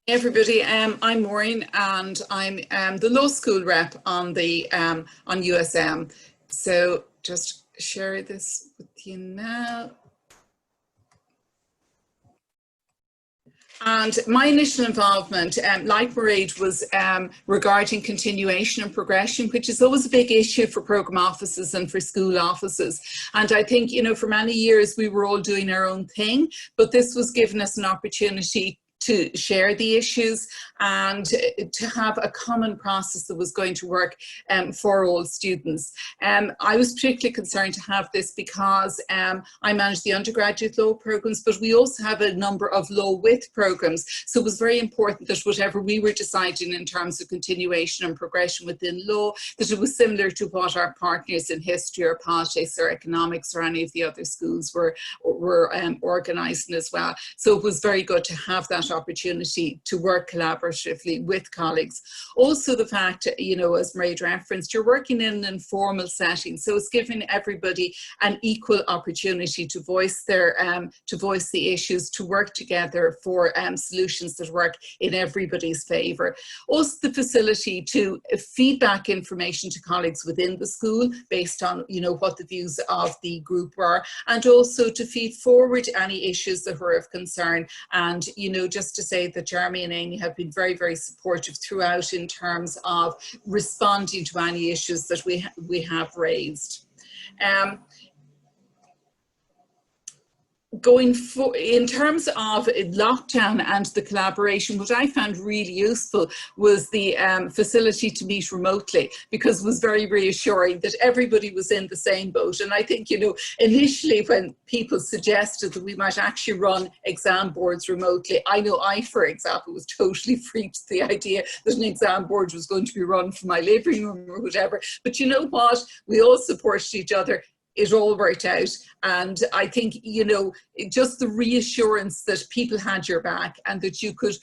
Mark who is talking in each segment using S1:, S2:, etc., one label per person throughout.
S1: Hey everybody, I'm Maureen and I'm the law school rep on the on USM. So just share this with you now. And my initial involvement, like Maureen, was regarding continuation and progression, which is always a big issue for programme offices and for school offices. And I think, for many years we were all doing our own thing, but this was giving us an opportunity to share the issues and to have a common process that was going to work for all students. I was particularly concerned to have this because I manage the undergraduate law programs, but we also have a number of law with programs. So it was very important that whatever we were deciding in terms of continuation and progression within law, that it was similar to what our partners in history or politics or economics or any of the other schools were organising as well. So it was very good to have that opportunity to work collaboratively with colleagues. Also the fact, as Maureen referenced, you're working in an informal setting, so it's giving everybody an equal opportunity to voice the issues, to work together for solutions that work in everybody's favour. Also the facility to feedback information to colleagues within the school based on what the views of the group were, and also to feed forward any issues that were of concern. And just to say that Jeremy and Amy have been very, very supportive throughout in terms of responding to any issues that we have raised. In terms of lockdown and the collaboration, what I found really useful was the facility to meet remotely, because it was very reassuring that everybody was in the same boat. And I think, initially when people suggested that we might actually run exam boards remotely, I know I, for example, was totally freaked at the idea that an exam board was going to be run from my living room or whatever. But you know what? We all supported each other. It all worked out. And I think, just the reassurance that people had your back and that you could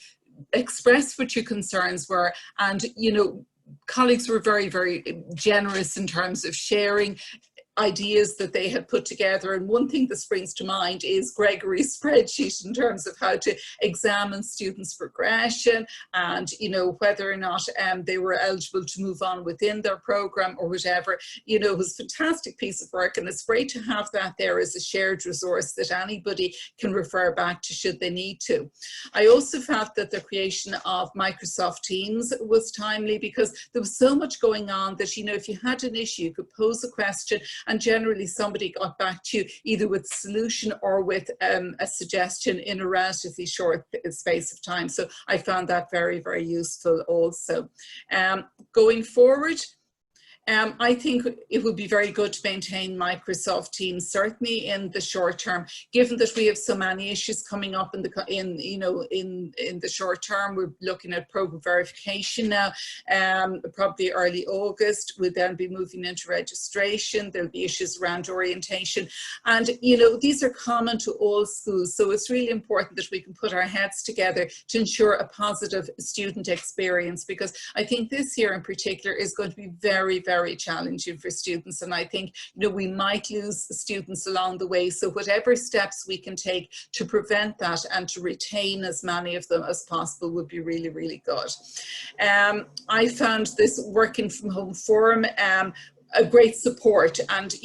S1: express what your concerns were. And, colleagues were very, very generous in terms of sharing ideas that they had put together. And one thing that springs to mind is Gregory's spreadsheet in terms of how to examine students' progression and whether or not they were eligible to move on within their program or whatever. It was a fantastic piece of work, and it's great to have that there as a shared resource that anybody can refer back to should they need to. I also felt that the creation of Microsoft Teams was timely, because there was so much going on that if you had an issue, you could pose a question and generally somebody got back to you either with a solution or with a suggestion in a relatively short space of time. So I found that very, very useful also. Going forward, I think it would be very good to maintain Microsoft Teams, certainly in the short term, given that we have so many issues coming up in the short term. We're looking at program verification now, probably early August. We'll then be moving into registration. There'll be issues around orientation, and these are common to all schools. So it's really important that we can put our heads together to ensure a positive student experience, because I think this year in particular is going to be very, very challenging for students. And I think, we might lose students along the way. So whatever steps we can take to prevent that and to retain as many of them as possible would be really, really good. I found this working from home forum a great support. And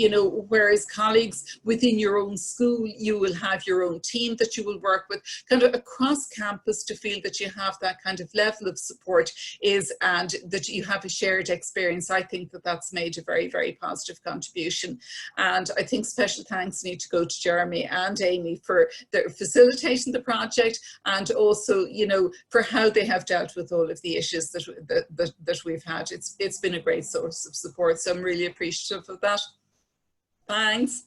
S1: whereas colleagues within your own school, you will have your own team that you will work with kind of across campus, to feel that you have that kind of level of support and that you have a shared experience. I think that that's made a very, very positive contribution. And I think special thanks need to go to Jeremy and Amy for their facilitating the project, and also for how they have dealt with all of the issues that we've had. It's been a great source of support, so I'm really appreciative of that. Thanks.